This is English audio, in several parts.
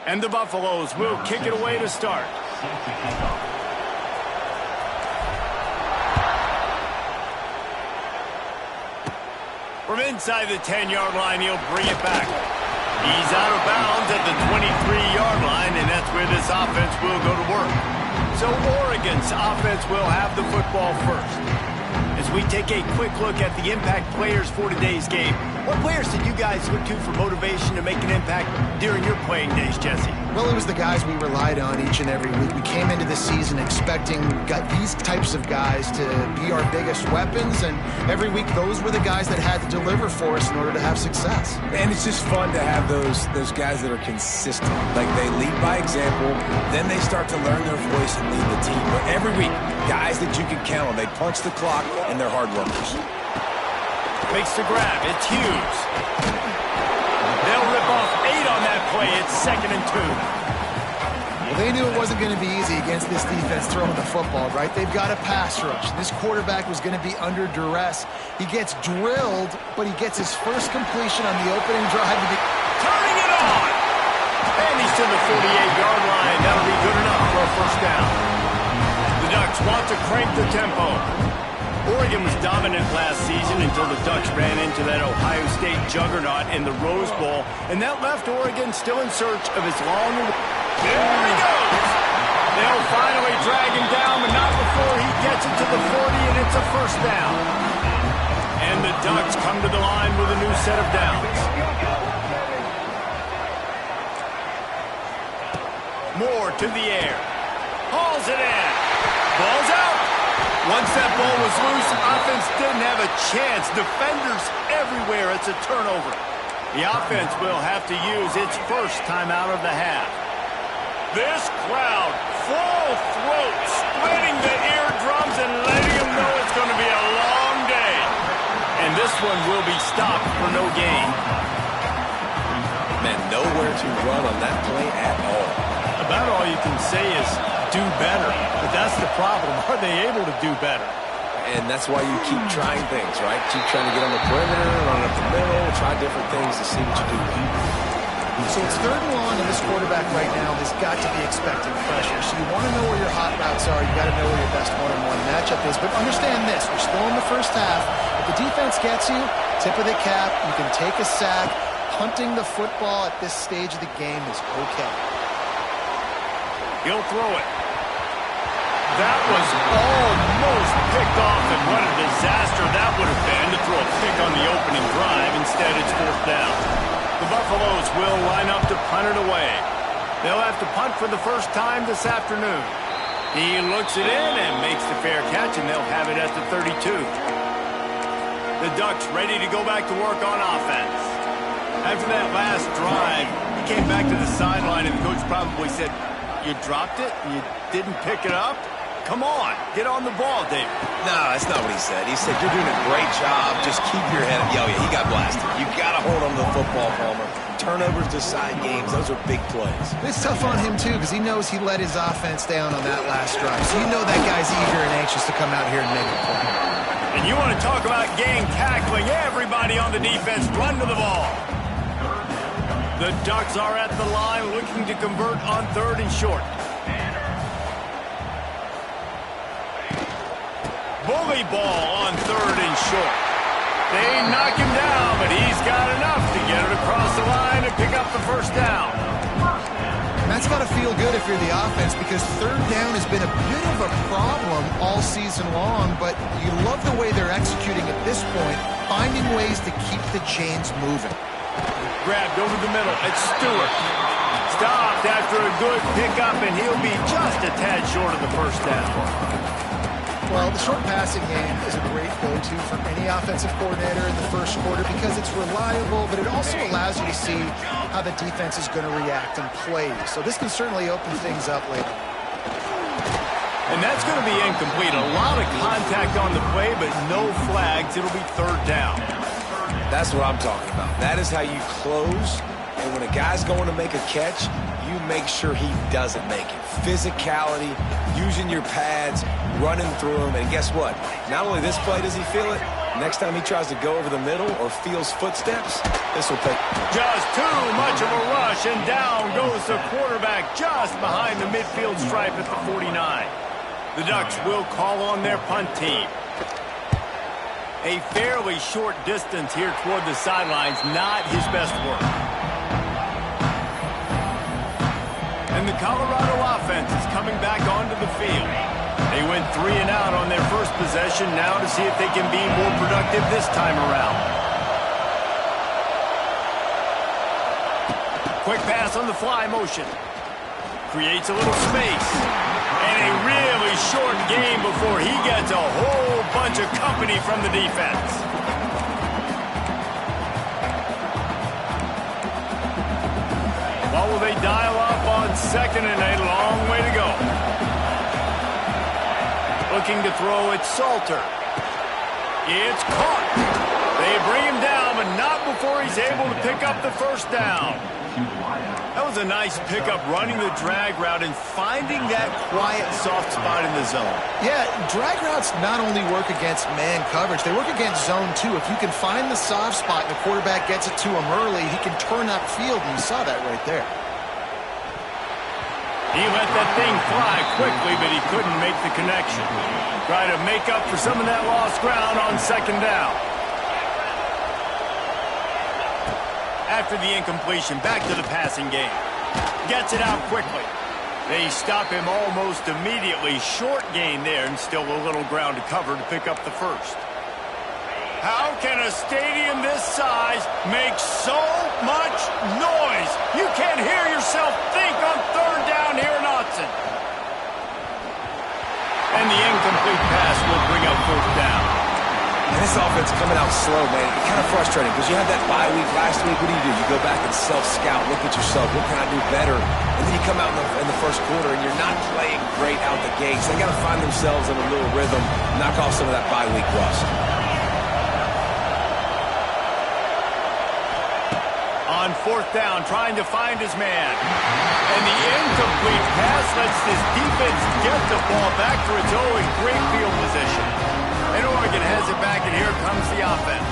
And the Buffaloes will kick it away to start. From inside the 10-yard line, he'll bring it back. He's out of bounds at the 23-yard line, and that's where this offense will go to work. So Oregon's offense will have the football first. As we take a quick look at the impact players for today's game, what players did you guys look to for motivation to make an impact during your playing days, Jesse? Well, it was the guys we relied on each and every week. We came into the season expecting these types of guys to be our biggest weapons, and every week those were the guys that had to deliver for us in order to have success. And it's just fun to have those guys that are consistent. Like, they lead by example, then they start to learn their voice and lead the team. But every week, guys that you can count on, they punch the clock, and they're hard workers. Makes the grab. It's Hughes. They'll rip off 8 on that play. It's 2nd and 2. Well, they knew it wasn't going to be easy against this defense throwing the football, right? They've got a pass rush. This quarterback was going to be under duress. He gets drilled, but he gets his first completion on the opening drive. Turning it on! And he's to the 48-yard line. That'll be good enough for a first down. The Ducks want to crank the tempo. Oregon was dominant last season until the Ducks ran into that Ohio State juggernaut in the Rose Bowl, and that left Oregon still in search of his long... There he goes! They'll finally drag him down, but not before he gets it to the 40, and it's a first down. And the Ducks come to the line with a new set of downs. Moore to the air. Hauls it in. Ball's out. Once that ball was loose, offense didn't have a chance. Defenders everywhere. It's a turnover. The offense will have to use its first timeout of the half. This crowd, full throat, splitting the eardrums and letting them know it's going to be a long day. And this one will be stopped for no gain. Man, nowhere to run on that play at all. About all you can say is do better. But that's the problem. Are they able to do better? And that's why you keep trying things, right? Keep trying to get on the perimeter, run up the middle, try different things to see what you do. So it's 3rd and long, and this quarterback right now has got to be expecting pressure. So you want to know where your hot routes are. You got to know where your best one-on-one matchup is. But understand this: we're still in the first half. If the defense gets you, tip of the cap. You can take a sack. Punting the football at this stage of the game is okay. He'll throw it. That was almost picked off, and what a disaster that would have been to throw a pick on the opening drive. Instead, it's 4th down. The Buffaloes will line up to punt it away. They'll have to punt for the first time this afternoon. He looks it in and makes the fair catch, and they'll have it at the 32. The Ducks ready to go back to work on offense. After that last drive, he came back to the sideline, and the coach probably said, "You dropped it? You didn't pick it up? Come on, get on the ball, David." No, that's not what he said. He said, "You're doing a great job. Just keep your head up." Yeah, he got blasted. You got to hold on to the football, Palmer. Turnovers decide games. Those are big plays. It's tough on him, too, because he knows he let his offense down on that last drive. So you know that guy's eager and anxious to come out here and make a play. And you want to talk about gang tackling. Everybody on the defense run to the ball. The Ducks are at the line looking to convert on 3rd and short. Bully ball on 3rd and short. They knock him down, but he's got enough to get it across the line and pick up the first down. And that's got to feel good if you're the offense, because 3rd down has been a bit of a problem all season long, but you love the way they're executing at this point, finding ways to keep the chains moving. Grabbed over the middle. It's Stewart. Stopped after a good pickup, and he'll be just a tad short of the first down. Well, the short passing game is a great go-to for any offensive coordinator in the first quarter because it's reliable, but it also allows you to see how the defense is going to react and play. So this can certainly open things up later. And that's going to be incomplete. A lot of contact on the play, but no flags. It'll be 3rd down. That's what I'm talking about. That is how you close. And when a guy's going to make a catch, you make sure he doesn't make it. Physicality, using your pads, running through them. And guess what? Not only this play does he feel it, Next time he tries to go over the middle or feels footsteps, this will take. Just too much of a rush, and down goes the quarterback just behind the midfield stripe at the 49. The Ducks will call on their punt team. A fairly short distance here toward the sidelines, not his best work. And the Colorado offense is coming back onto the field. They went 3 and out on their first possession, now to see if they can be more productive this time around. Quick pass on the fly motion. Creates a little space. And a really short game before he gets a whole bunch of company from the defense. What will they dial up on 2nd and a long way to go? Looking to throw it, Salter. It's caught. They bring him down, but not before he's able to pick up the first down. That was a nice pickup, running the drag route and finding that quiet, soft spot in the zone. Yeah, drag routes not only work against man coverage, they work against zone too. If you can find the soft spot and the quarterback gets it to him early, he can turn that field, and you saw that right there. He let that thing fly quickly, but he couldn't make the connection. Try to make up for some of that lost ground on 2nd down. After the incompletion, back to the passing game. Gets it out quickly. They stop him almost immediately. Short gain there, and still a little ground to cover to pick up the first. How can a stadium this size make so much noise? You can't hear yourself think on 3rd down here in Autzen. And the incomplete pass will bring up 4th down. And this offense coming out slow, man. It's kind of frustrating because you had that bye week last week. What do? You go back and self-scout, look at yourself. What can I do better? And then you come out in the first quarter, and you're not playing great out the gates. They got to find themselves in a little rhythm, knock off some of that bye week rust. On 4th down, trying to find his man. And the incomplete pass lets this defense get the ball back to its own great field position. And Oregon has it back, and here comes the offense.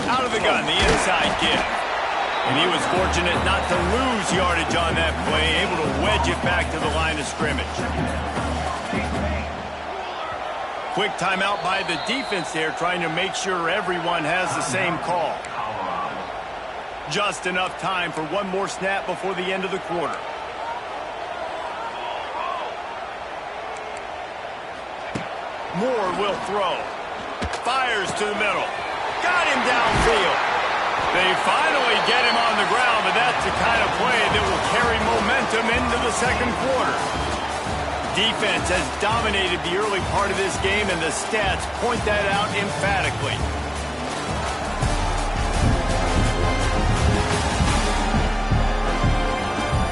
Out of the gun, the inside give. And he was fortunate not to lose yardage on that play, able to wedge it back to the line of scrimmage. Quick timeout by the defense there, trying to make sure everyone has the same call. Just enough time for one more snap before the end of the quarter. Moore will throw. Fires to the middle. Got him downfield. They finally get him on the ground, but that's the kind of play that will carry momentum into the 2nd quarter. Defense has dominated the early part of this game, and the stats point that out emphatically.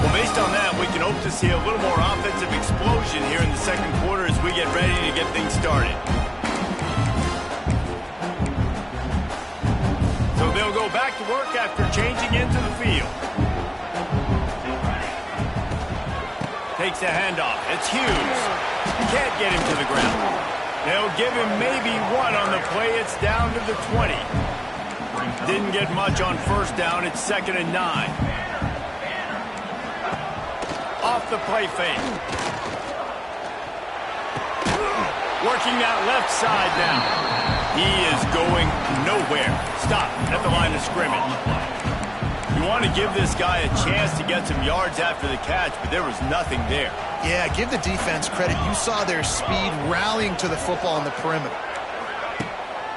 Well, based on that, we can hope to see a little more offensive explosion here in the 2nd quarter as we get ready to get things started. So they'll go back to work after changing into the field. Takes a handoff. It's Hughes. Can't get him to the ground. They'll give him maybe one on the play. It's down to the 20. Didn't get much on 1st down. It's 2nd and 9. Off the play fake. Working that left side down. He is going nowhere. Stop at the line of scrimmage. You want to give this guy a chance to get some yards after the catch, but there was nothing there. Yeah, give the defense credit. You saw their speed rallying to the football on the perimeter.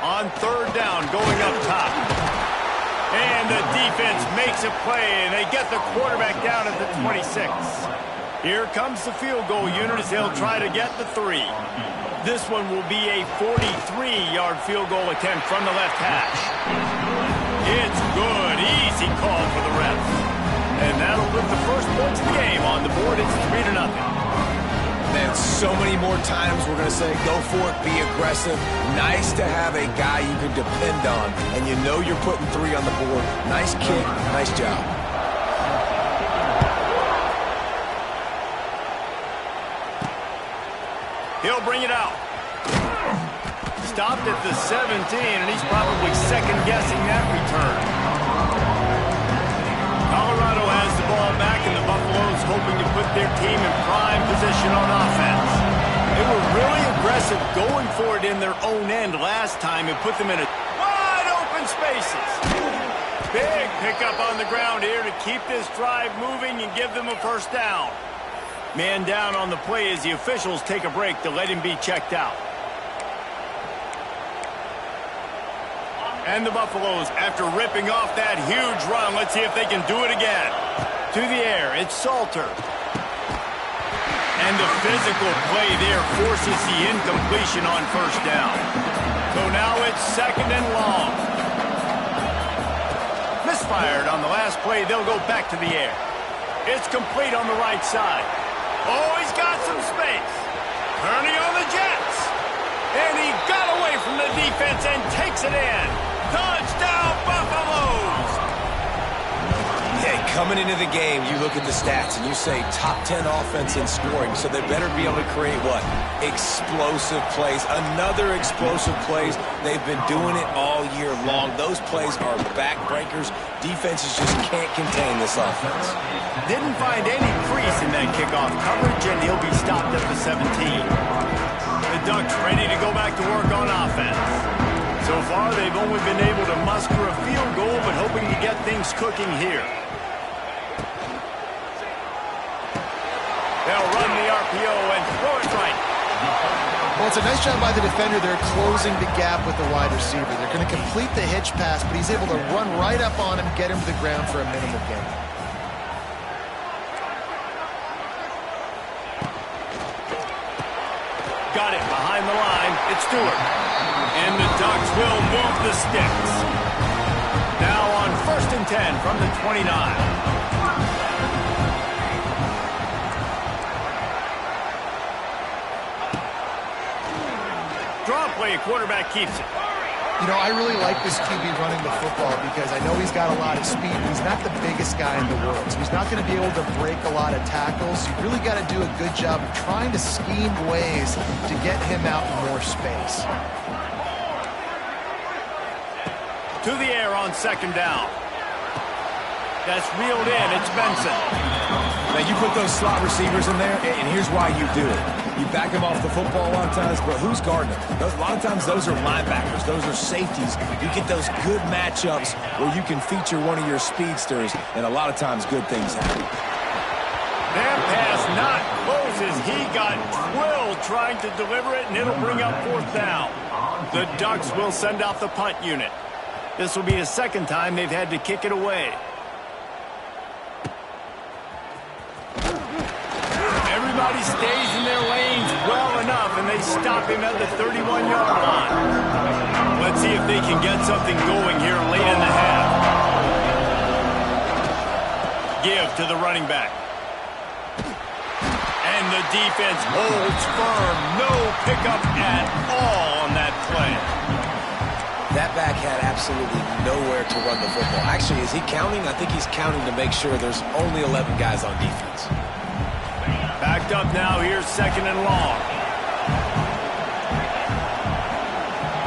On 3rd down, going up top. And the defense makes a play, and they get the quarterback down at the 26. Here comes the field goal unit as they'll try to get the 3. This one will be a 43-yard field goal attempt from the left hash. It's good. Easy call for the refs. And that'll put the first points of the game on the board. It's 3-0. Man, so many more times we're going to say, go for it, be aggressive. Nice to have a guy you can depend on, and you know you're putting 3 on the board. Nice kick, nice job. He'll bring it out. Stopped at the 17, and he's probably second-guessing that return. Colorado has the ball back, and the Buffaloes hoping to put their team in prime position on offense. They were really aggressive going for it in their own end last time and put them in a wide open spaces. Big pickup on the ground here to keep this drive moving and give them a first down. Man down on the play as the officials take a break to let him be checked out. And the Buffaloes, after ripping off that huge run, let's see if they can do it again. To the air, it's Salter. And the physical play there forces the incompletion on first down. So now it's second and long. Misfired on the last play, they'll go back to the air. It's complete on the right side. Oh, he's got some space. Turning on the Jets. And he got away from the defense and takes it in. Touchdown, Buffaloes! Hey, coming into the game, you look at the stats and you say top 10 offense in scoring, so they better be able to create what? Explosive plays. Another explosive plays. They've been doing it all year long. Those plays are backbreakers. Defenses just can't contain this offense. Didn't find any crease in that kickoff coverage, and he'll be stopped at the 17. The Ducks ready to go back to work on offense. So far, they've only been able to muster a field goal, but hoping to get things cooking here. They'll run the RPO and throw it right. Well, it's a nice job by the defender. They're closing the gap with the wide receiver. They're going to complete the hitch pass, but he's able to run right up on him, get him to the ground for a minimal gain. Got it behind the line. It's Stewart. And the Ducks will move the sticks. Now on 1st and 10 from the 29. Draw play, quarterback keeps it. You know, I really like this QB running the football because I know he's got a lot of speed. He's not the biggest guy in the world, so he's not going to be able to break a lot of tackles. You really got to do a good job of trying to scheme ways to get him out in more space. To the air on 2nd down. That's reeled in. It's Benson. Now, you put those slot receivers in there, and here's why you do it. You back them off the football a lot of times, but who's guarding them? A lot of times, those are linebackers. Those are safeties. You get those good matchups where you can feature one of your speedsters, and a lot of times, good things happen. That pass not closes. He got drilled trying to deliver it, and it'll bring up 4th down. The Ducks will send out the punt unit. This will be the second time they've had to kick it away. Everybody stays in their lanes well enough, and they stop him at the 31-yard line. Let's see if they can get something going here late in the half. Give to the running back. And the defense holds firm. No pickup at all on that play. That back had absolutely nowhere to run the football. Actually, is he counting? I think he's counting to make sure there's only 11 guys on defense. Backed up now. Here's 2nd and long.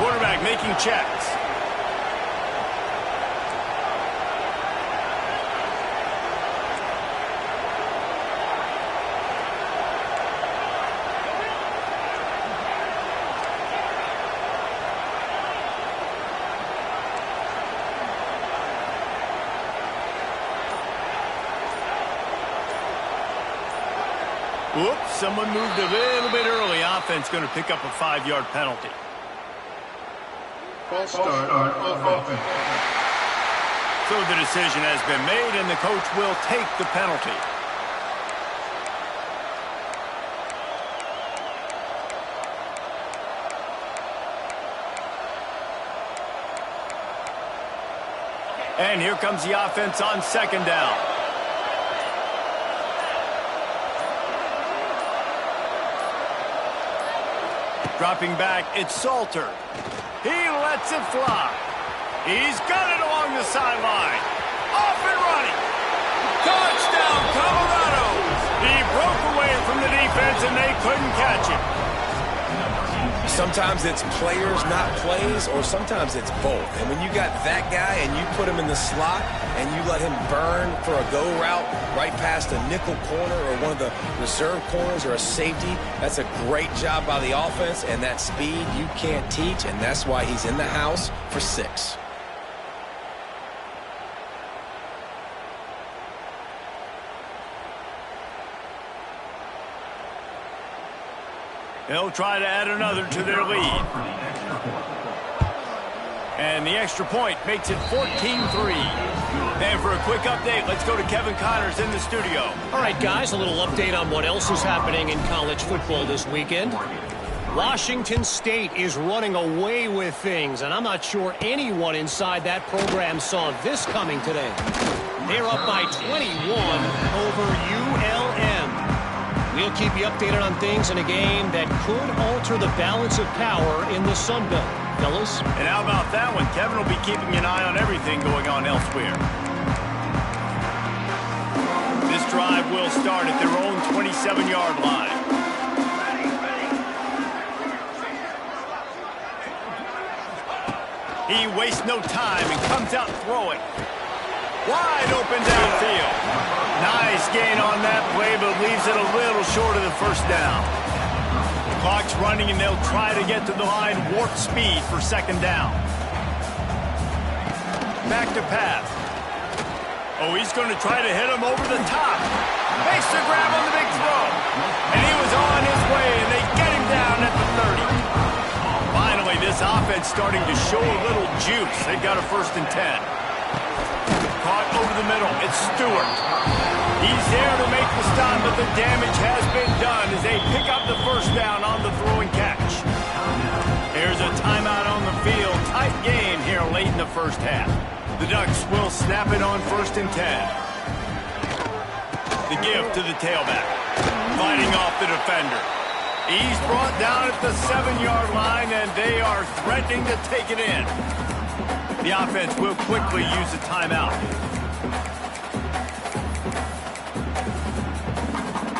Quarterback making checks. Whoops, someone moved a little bit early. Offense going to pick up a 5-yard penalty. False start on offense. So the decision has been made, and the coach will take the penalty. And here comes the offense on 2nd down. Dropping back, it's Salter. He lets it fly. He's got it along the sideline. Off and running. Touchdown, Colorado. He broke away from the defense, and they couldn't catch him. Sometimes it's players, not plays, or sometimes it's both. And when you got that guy and you put him in the slot and you let him burn for a go route right past a nickel corner or one of the reserve corners or a safety, that's a great job by the offense, and that speed you can't teach, and that's why he's in the house for 6. They'll try to add another to their lead. And the extra point makes it 14-3. And for a quick update, let's go to Kevin Connors in the studio. All right, guys, a little update on what else is happening in college football this weekend. Washington State is running away with things, and I'm not sure anyone inside that program saw this coming today. They're up by 21 over ULM. We'll keep you updated on things in a game that could alter the balance of power in the Sun Belt. Fellas? And how about that one? Kevin will be keeping an eye on everything going on elsewhere. This drive will start at their own 27-yard line. He wastes no time and comes out throwing. Wide open downfield. Nice gain on that play, but leaves it a little short of the first down. The clock's running, and they'll try to get to the line warp speed for second down. Back to pass. Oh, he's going to try to hit him over the top. Makes the grab on the big throw. And he was on his way, and they get him down at the 30. Finally, this offense starting to show a little juice. They got a 1st and 10. Caught over the middle. It's Stewart. He's there to make the stop, but the damage has been done as they pick up the 1st down on the throwing catch. There's a timeout on the field. Tight game here late in the first half. The Ducks will snap it on 1st and 10. The give to the tailback. Fighting off the defender. He's brought down at the 7-yard line, and they are threatening to take it in. The offense will quickly use a timeout.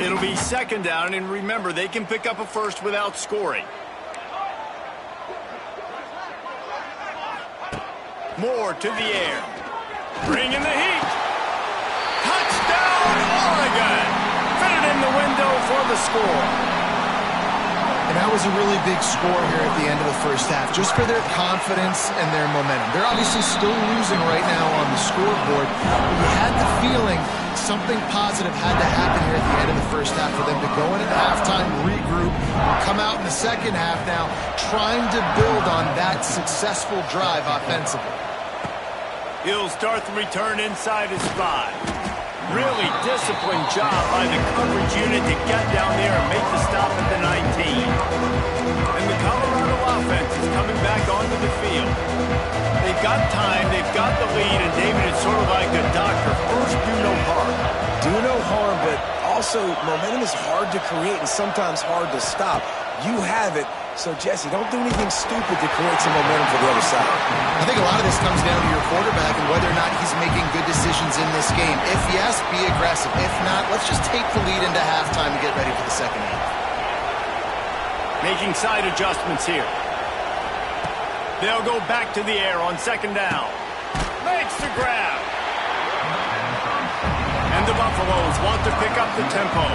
It'll be 2nd down, and remember, they can pick up a 1st without scoring. Moore to the air. Bringing the heat. Touchdown, Oregon! Fitted in the window for the score. And that was a really big score here at the end of the first half, just for their confidence and their momentum. They're obviously still losing right now on the scoreboard, but you had the feeling something positive had to happen here at the end of the first half for them to go in at halftime, regroup, and come out in the second half now trying to build on that successful drive offensively. He'll start the return inside his 5. Really disciplined job by the coverage unit to get down there and make the stop at the 19. And the Colorado offense is coming back onto the field. They've got time, they've got the lead, and David, it's sort of like a doctor. First, do no harm. Do no harm, but also momentum is hard to create and sometimes hard to stop. You have it. So, Jesse, don't do anything stupid to create some momentum for the other side. I think a lot of this comes down to your quarterback and whether or not he's making good decisions in this game. If yes, be aggressive. If not, let's just take the lead into halftime and get ready for the second half. Making side adjustments here. They'll go back to the air on 2nd down. Makes the grab. And the Buffaloes want to pick up the tempo.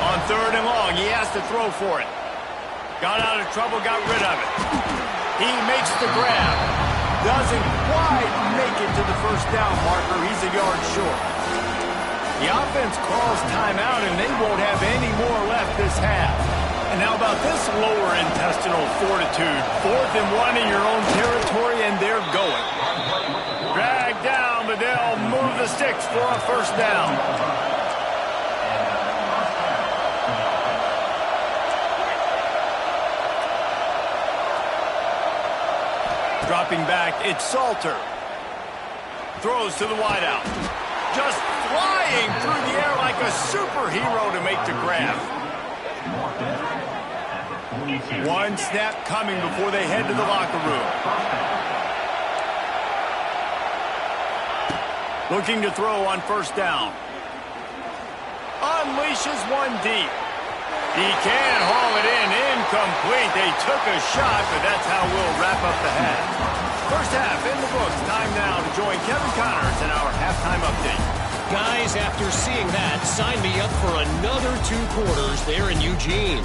On 3rd and long, he has to throw for it. Got out of trouble, got rid of it. He makes the grab. Doesn't quite make it to the 1st down marker. He's a yard short. The offense calls timeout, and they won't have any more left this half. And how about this lower intestinal fortitude? 4th and 1 in your own territory, and they're going. Dragged down, but they'll move the sticks for a 1st down. Dropping back, it's Salter. Throws to the wideout. Just flying through the air like a superhero to make the grab. One snap coming before they head to the locker room. Looking to throw on 1st down. Unleashes one deep. He can't haul it in. Incomplete. They took a shot, but that's how we'll wrap up the half. First half in the books. Time now to join Kevin Connors in our halftime update. Guys, after seeing that, sign me up for another 2 quarters there in Eugene.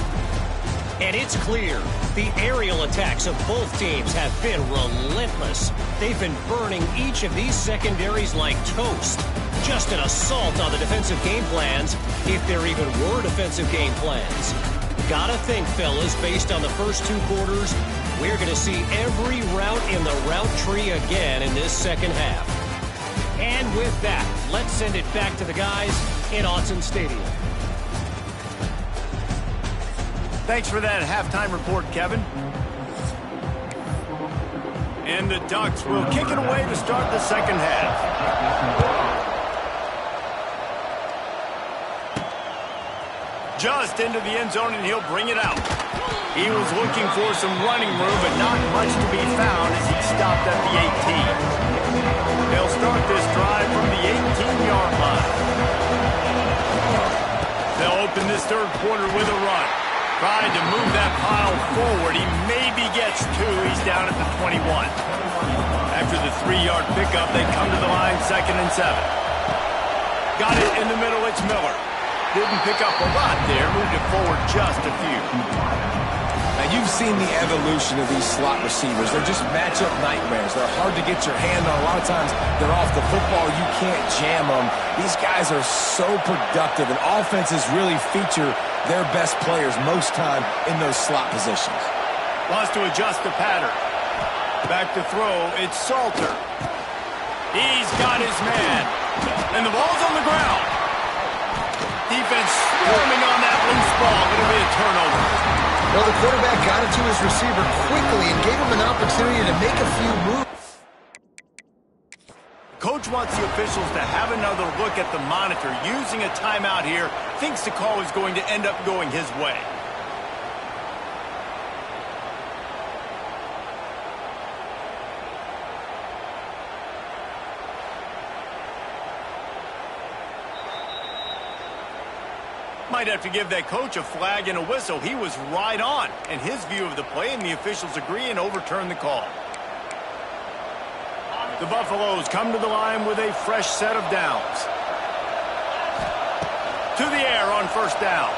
And it's clear, the aerial attacks of both teams have been relentless. They've been burning each of these secondaries like toast. Just an assault on the defensive game plans, if there even were defensive game plans. Gotta think, fellas, based on the first 2 quarters, we're going to see every route in the route tree again in this second half. And with that, let's send it back to the guys in Autzen Stadium. Thanks for that halftime report, Kevin. And the Ducks will kick it away to start the second half. Just into the end zone, and he'll bring it out. He was looking for some running room, but not much to be found as he stopped at the 18. They'll start this drive from the 18-yard line. They'll open this third quarter with a run. Tried to move that pile forward. He maybe gets 2. He's down at the 21. After the 3-yard pickup, they come to the line 2nd and 7. Got it in the middle. It's Miller. Didn't pick up a lot there. Moved it forward just a few. Now, you've seen the evolution of these slot receivers. They're just matchup nightmares. They're hard to get your hand on. A lot of times, they're off the football. You can't jam them. These guys are so productive, and offenses really feature their best players most time in those slot positions. Wants to adjust the pattern. Back to throw. It's Salter. He's got his man. And the ball's on the ground. Defense swarming on that loose ball. It'll be a turnover. Well, the quarterback got it to his receiver quickly and gave him an opportunity to make a few moves. Coach wants the officials to have another look at the monitor. Using a timeout here, thinks the call is going to end up going his way. Might have to give that coach a flag and a whistle. He was right on in his view of the play, and the officials agree and overturn the call. The Buffaloes come to the line with a fresh set of downs. To the air on first down.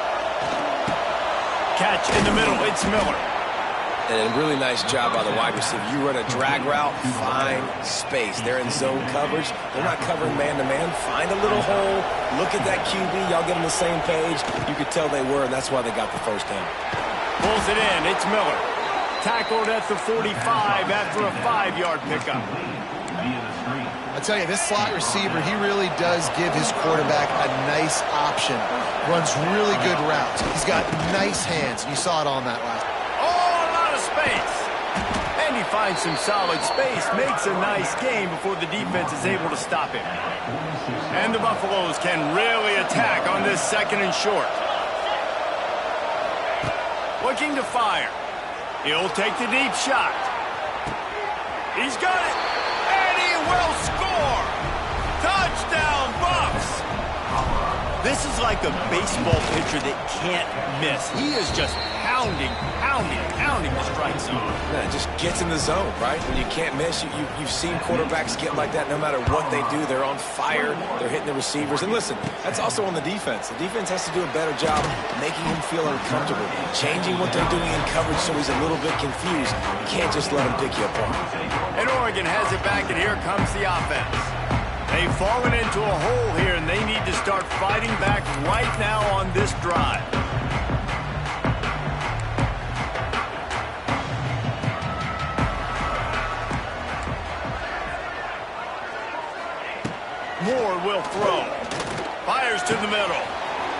Catch in the middle. It's Miller. And a really nice job by the wide receiver. You run a drag route, find space. They're in zone coverage. They're not covering man-to-man. Find a little hole. Look at that QB. Y'all get on the same page. You could tell they were, and that's why they got the first down. Pulls it in. It's Miller. Tackled at the 45 after a 5-yard pickup. I tell you, this slot receiver, he really does give his quarterback a nice option. Runs really good routes. He's got nice hands. You saw it on that last. Space. And he finds some solid space, makes a nice game before the defense is able to stop him. And the Buffaloes can really attack on this 2nd and short. Looking to fire. He'll take the deep shot. He's got it. And he will score. Touchdown, Buffs. This is like a baseball pitcher that can't miss. He is just pounding the strike zone. Yeah, it just gets in the zone, right? When you can't miss, you've seen quarterbacks get like that no matter what they do. They're on fire. They're hitting the receivers. And listen, that's also on the defense. The defense has to do a better job making him feel uncomfortable, changing what they're doing in coverage so he's a little bit confused. You can't just let him pick you apart. And Oregon has it back, and here comes the offense. They've fallen into a hole here, and they need to start fighting back right now on this drive. Moore will throw. Fires to the middle.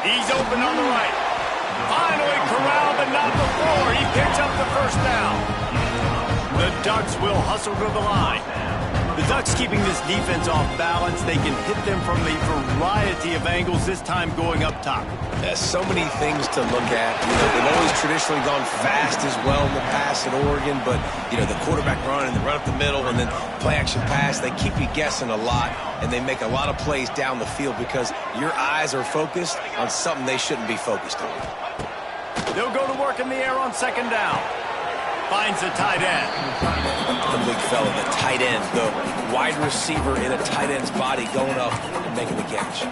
He's open on the right. Finally corralled, but not before. He picks up the first down. The Ducks will hustle to the line. The Ducks keeping this defense off balance. They can hit them from a variety of angles, this time going up top. There's so many things to look at. You know, they've always traditionally gone fast as well in the past at Oregon, but, you know, the quarterback run and the run up the middle and then play-action pass, they keep you guessing a lot, and they make a lot of plays down the field because your eyes are focused on something they shouldn't be focused on. They'll go to work in the air on second down. Finds the tight end. The big fella, the tight end, the wide receiver in a tight end's body going up and making the catch.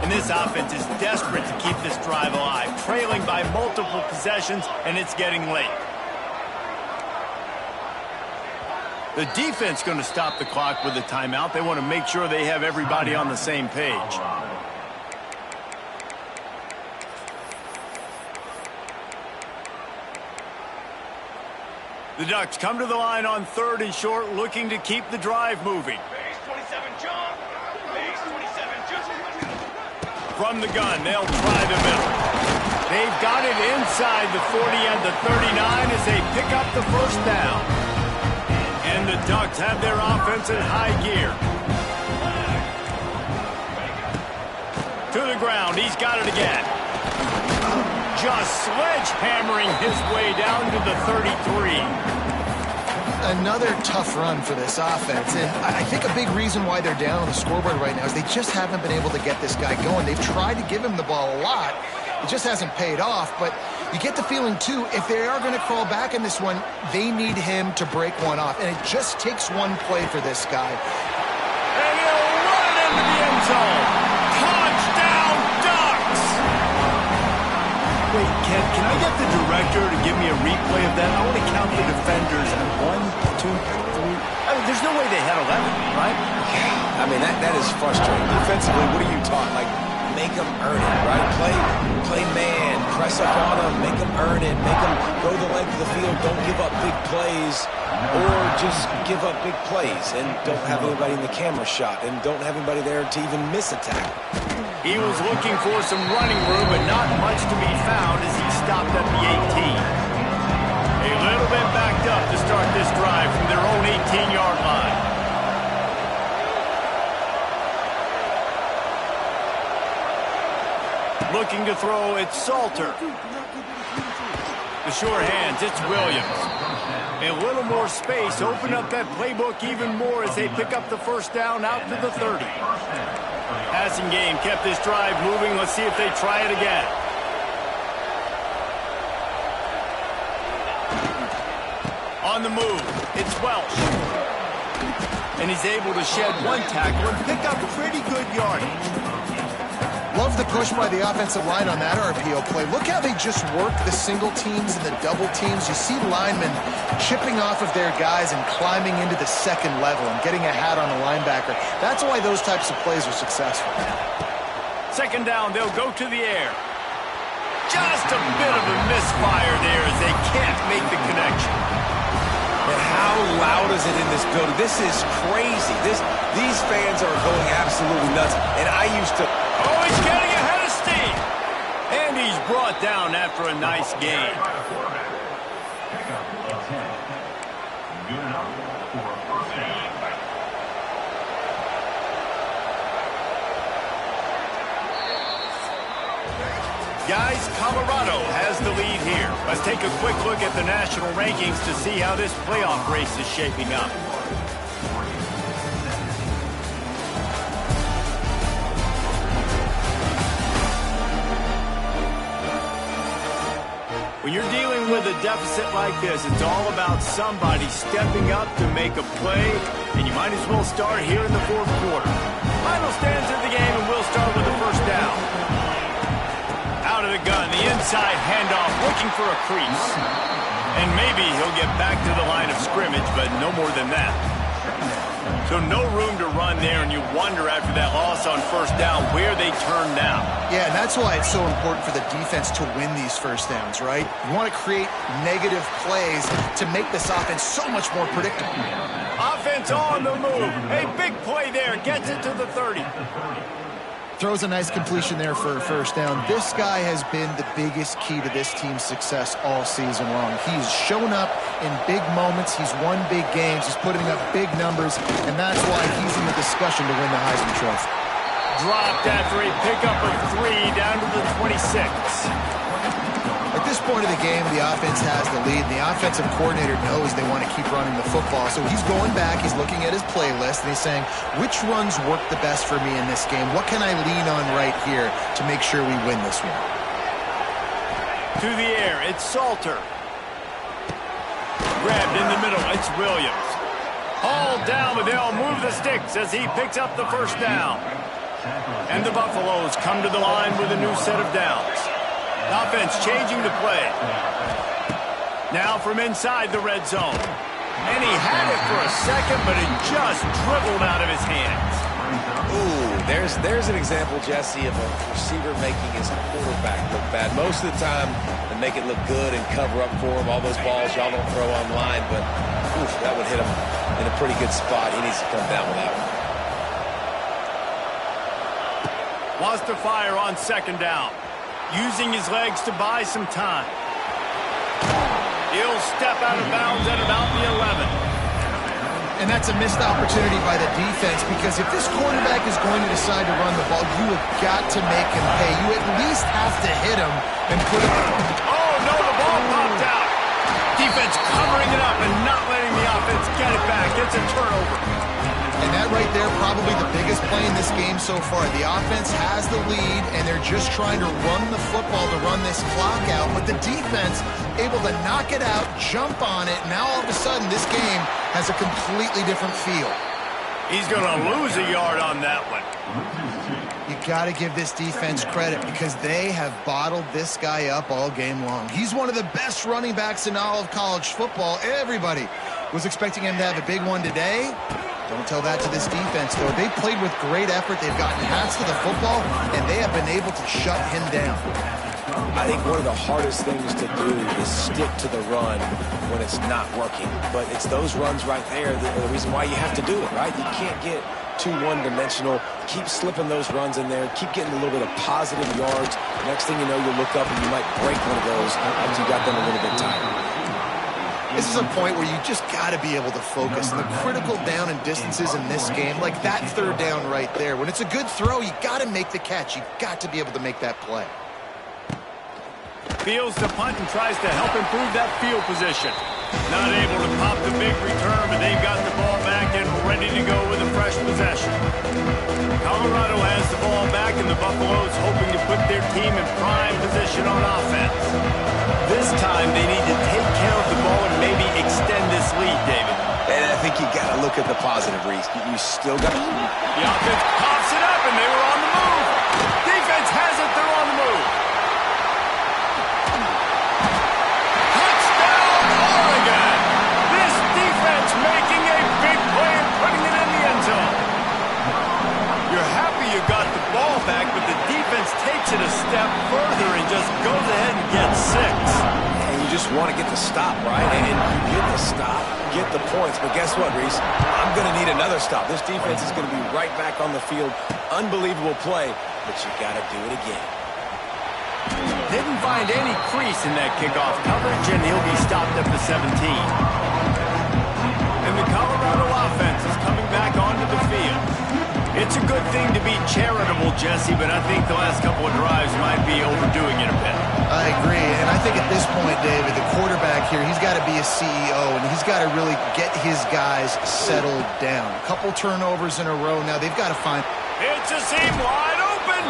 And this offense is desperate to keep this drive alive, trailing by multiple possessions, and it's getting late. The defense going to stop the clock with a timeout. They want to make sure they have everybody on the same page. The Ducks come to the line on 3rd and short, looking to keep the drive moving. Base 27, John. Base 27, John. From the gun, they'll try the middle. They've got it inside the 40 and the 39 as they pick up the first down. And the Ducks have their offense in high gear. To the ground, he's got it again. Just sledgehammering his way down to the 33. Another tough run for this offense, and I think a big reason why they're down on the scoreboard right now is they just haven't been able to get this guy going. They've tried to give him the ball a lot. It just hasn't paid off, but you get the feeling, too, if they are going to crawl back in this one, they need him to break one off, and it just takes one play for this guy. And he'll run it into the end zone. Touchdown, Ducks! Wait, can I get the director to give me a replay of that? I want to count the defenders. 1, 2, 3. I mean, there's no way they had 11, right? I mean, that is frustrating. Defensively, what are you taught? Like, make them earn it, right? Play man, press up on them, make them earn it, make them go the length of the field, don't give up big plays, or just give up big plays and don't have anybody in the camera shot and don't have anybody there to even miss a tackle. He was looking for some running room, but not much to be found as he stopped at the 18. A little bit backed up to start this drive from their own 18-yard line. Looking to throw, it's Salter. The sure hands, it's Williams. A little more space, open up that playbook even more as they pick up the first down out to the 30. Passing game kept this drive moving. Let's see if they try it again. On the move, it's Welsh. And he's able to shed one tackle and pick up pretty good yardage. Love the push by the offensive line on that RPO play. Look how they just work the single teams and the double teams. You see linemen chipping off of their guys and climbing into the second level and getting a hat on the linebacker. That's why those types of plays are successful. Second down, they'll go to the air. Just a bit of a misfire there as they can't make the connection. And how loud is it in this building? This is crazy. These fans are going absolutely nuts. And I used to... Oh, he's getting ahead of steam. And he's brought down after a nice gain. Guys, Colorado has the lead here. Let's take a quick look at the national rankings to see how this playoff race is shaping up. When you're dealing with a deficit like this, it's all about somebody stepping up to make a play, and you might as well start here in the fourth quarter. Final stands of the game, and we'll start with the first down. Out of the gun, the inside handoff, looking for a crease. And maybe he'll get back to the line of scrimmage, but no more than that. So no room to run there, and you wonder after that loss on first down where they turn now. Yeah, and that's why it's so important for the defense to win these first downs, right? You want to create negative plays to make this offense so much more predictable. Offense on the move. A big play there. Gets it to the 30. Throws a nice completion there for a first down. This guy has been the biggest key to this team's success all season long. He's shown up in big moments. He's won big games. He's putting up big numbers, and that's why he's in the discussion to win the Heisman Trophy. Dropped after a pickup of 3 down to the 26. At this point of the game, the offense has the lead. The offensive coordinator knows they want to keep running the football, so he's going back, he's looking at his playlist, and he's saying, which runs work the best for me in this game? What can I lean on right here to make sure we win this one? To the air, it's Salter. Grabbed in the middle, it's Williams. Hauled down, but they'll move the sticks as he picks up the first down. And the Buffaloes come to the line with a new set of downs. Offense changing the play. Now from inside the red zone. And he had it for a second, but it just dribbled out of his hands. Ooh, there's an example, Jesse, of a receiver making his quarterback look bad. Most of the time, they make it look good and cover up for him. All those balls y'all don't throw online, but oof, that would hit him in a pretty good spot. He needs to come down with that one. Wants to fire on second down. Using his legs to buy some time. He'll step out of bounds at about the 11. And that's a missed opportunity by the defense, because if this quarterback is going to decide to run the ball, you have got to make him pay. You at least have to hit him and put him... Oh, no, the ball popped out. Defense covering it up and not letting the offense get it back. It's a turnover. And that right there, probably the biggest play in this game so far. The offense has the lead, and they're just trying to run the football to run this clock out. But the defense able to knock it out, jump on it. Now all of a sudden, this game has a completely different feel. He's going to lose a yard on that one. You got to give this defense credit, because they have bottled this guy up all game long. He's one of the best running backs in all of college football. Everybody was expecting him to have a big one today. Don't tell that to this defense, though. They've played with great effort. They've gotten hats to the football, and they have been able to shut him down. I think one of the hardest things to do is stick to the run when it's not working. But it's those runs right there that are the reason why you have to do it, right? You can't get too one-dimensional. Keep slipping those runs in there. Keep getting a little bit of positive yards. Next thing you know, you'll look up and you might break one of those after you got them a little bit tired. This is a point where you just got to be able to focus. And the critical down and distances in this game, like that third down right there, when it's a good throw, you got to make the catch. You got to be able to make that play. Fields the punt and tries to help improve that field position. Not able to pop the big return, but they've got the ball back and ready to go with a fresh possession. Colorado has the ball back, and the Buffaloes hoping to put their team in prime position on offense. This time they need to take care of the ball and maybe extend this lead, David. And I think you got to look at the positive, Reese. You still got to... The offense pops it up, and they were on the move. Defense has it, they're on the move. Touchdown, Oregon! This defense making a big play and putting it in the end zone. You're happy you got the ball back, but the defense takes it a step further and just goes ahead and gets 6. And you just want to get the stop, right? And you get the stop, get the points. But guess what, Reese? I'm going to need another stop. This defense is going to be right back on the field. Unbelievable play, but you got to do it again. Didn't find any crease in that kickoff coverage, and he'll be stopped at the 17. And the Colorado offense is coming back onto the field. It's a good thing to be charitable, Jesse, but I think the last couple of drives might be overdoing it a bit. I agree, and I think at this point, David, the quarterback here, he's got to be a CEO, and he's got to really get his guys settled down. A couple turnovers in a row now. They've got to find... It's a seam wide open.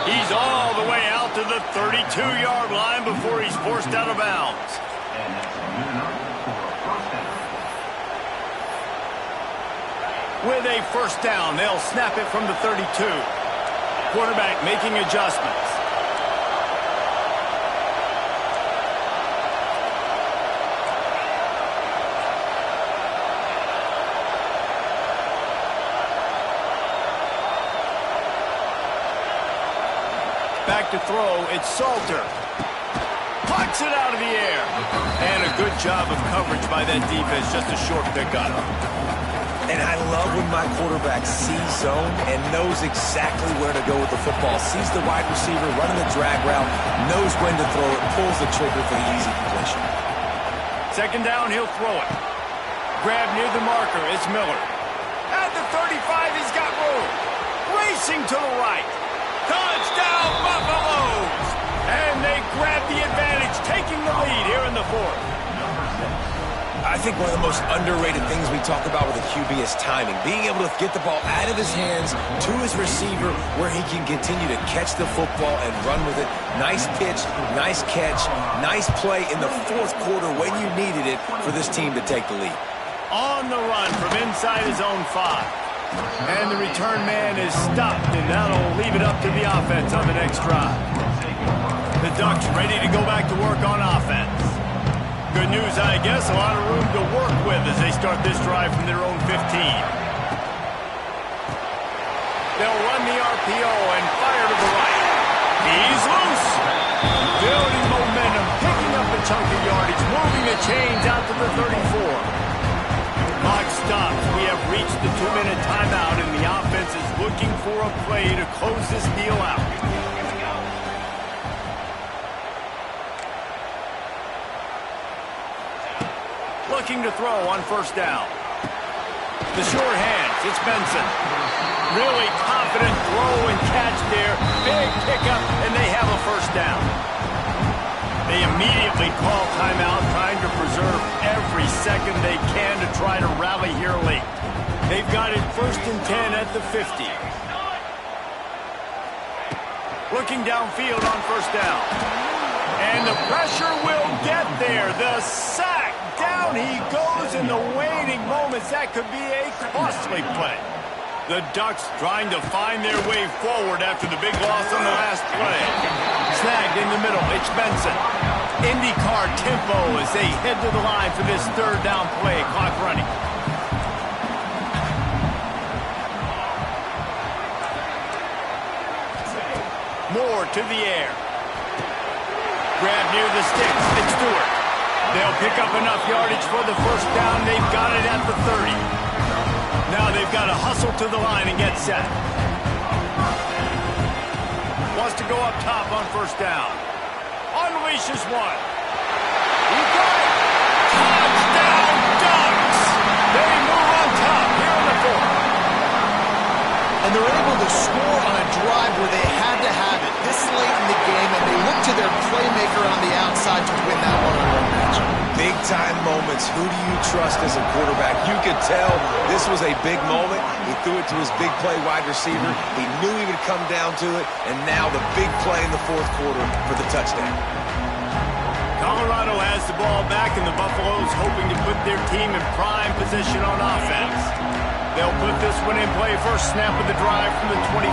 He's all the way out to the 32-yard line before he's forced out of bounds. With a first down, they'll snap it from the 32. Quarterback making adjustments. Back to throw, it's Salter. Puts it out of the air. And a good job of coverage by that defense, just a short pickup. And I love when my quarterback sees zone and knows exactly where to go with the football. Sees the wide receiver running the drag route, knows when to throw it, pulls the trigger for the easy completion. Second down, he'll throw it. Grab near the marker, it's Miller. At the 35, he's got room. Racing to the right. Touchdown, Buffaloes! And they grab the advantage, taking the lead here in the fourth. I think one of the most underrated things we talk about with a QB is timing. Being able to get the ball out of his hands to his receiver where he can continue to catch the football and run with it. Nice pitch, nice catch, nice play in the fourth quarter when you needed it for this team to take the lead. On the run from inside his own 5. And the return man is stopped, and that'll leave it up to the offense on the next drive. The Ducks ready to go back to work on offense. Good news, I guess, a lot of room to work with as they start this drive from their own 15. They'll run the RPO and fire to the right. He's loose. Building momentum, picking up a chunk of yardage, moving the chains out to the 34. Clock stops. We have reached the 2-minute timeout, and the offense is looking for a play to close this deal out. Looking to throw on first down. The short hands, it's Benson. Really confident throw and catch there. Big pickup, and they have a first down. They immediately call timeout, trying to preserve every second they can to try to rally here late. They've got it 1st and 10 at the 50. Looking downfield on first down. And the pressure will get there. The sack. Down he goes in the waning moments. That could be a costly play. The Ducks trying to find their way forward after the big loss on the last play. Snagged in the middle. It's Benson. IndyCar tempo as they head to the line for this third down play. Clock running. Moore to the air. Grab near the sticks. It's Stewart. They'll pick up enough yardage for the first down. They've got it at the 30. Now they've got to hustle to the line and get set. Wants to go up top on first down. Unleashes one. He got it. Touchdown, Ducks! They move on top here in the fourth. And they're able to score on a drive where they had to have it this late in the game, and they look to their playmaker on the outside to win that one-on-one match. Big-time moments. Who do you trust as a quarterback? You could tell this was a big moment. He threw it to his big play wide receiver. He knew he would come down to it, and now the big play in the fourth quarter for the touchdown. Colorado has the ball back, and the Buffaloes hoping to put their team in prime position on offense. They'll put this one in play first snap of the drive from the 25.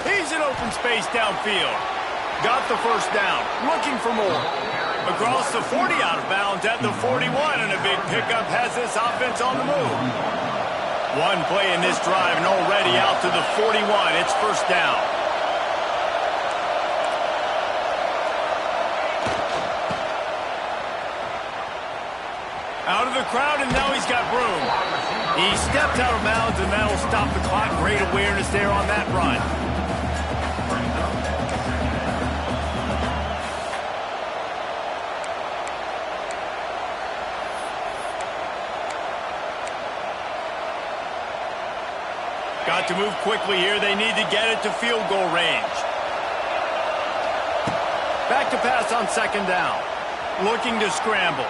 He's in open space downfield. Got the first down. Looking for more. Across the 40 out of bounds at the 41, and a big pickup has this offense on the move. One play in this drive, and already out to the 41. It's first down. Out of the crowd, and now he's got room. He stepped out of bounds, and that'll stop the clock. Great awareness there on that run. Got to move quickly here. They need to get it to field goal range. Back to pass on second down. Looking to scramble.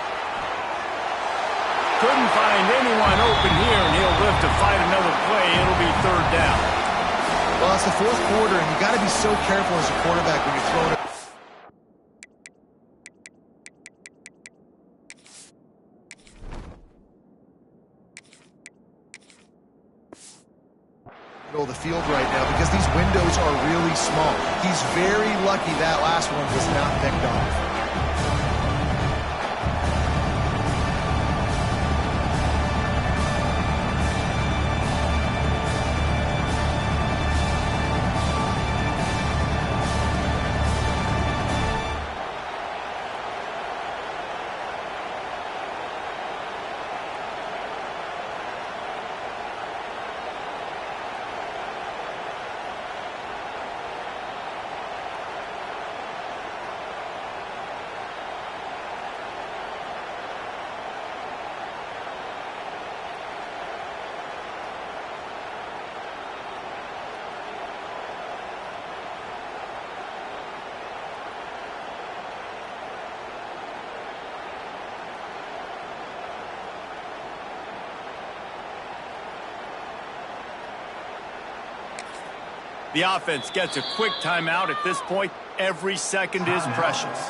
Couldn't find anyone open here, and he'll live to fight another play. It'll be third down. Well, it's the fourth quarter, and you got to be so careful as a quarterback when you're throwing it. Middle of the field right now because these windows are really small. He's very lucky that last one was not picked off. The offense gets a quick timeout. At this point, every second is precious.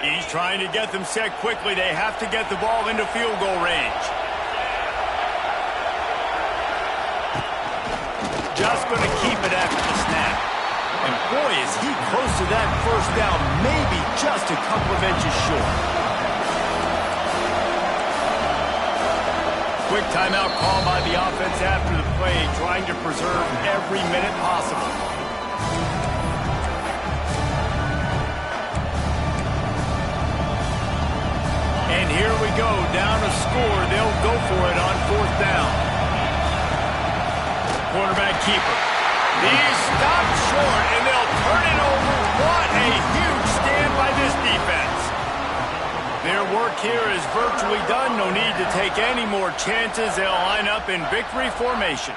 He's trying to get them set quickly. They have to get the ball into field goal range. Just going to keep it after the snap. And boy, is he close to that first down, maybe just a couple of inches short. Quick timeout call by the offense after the play, trying to preserve every minute possible. And here we go, down a score. They'll go for it on fourth down. Quarterback keeper. He's stopped short, and they'll turn it over. What a huge stand by this defense. Their work here is virtually done. No need to take any more chances. They'll line up in victory formation.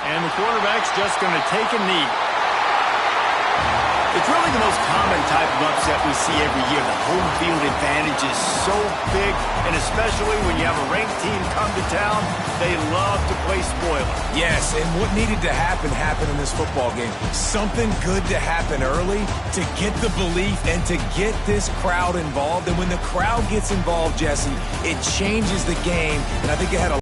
And the quarterback's just going to take a knee. It's really the most common type of upset we see every year. The home field advantage is so big, and especially when you have a ranked team come to town, they love to play spoiler. Yes, and what needed to happen happened in this football game. Something good to happen early to get the belief and to get this crowd involved. And when the crowd gets involved, Jesse, it changes the game, and I think it had a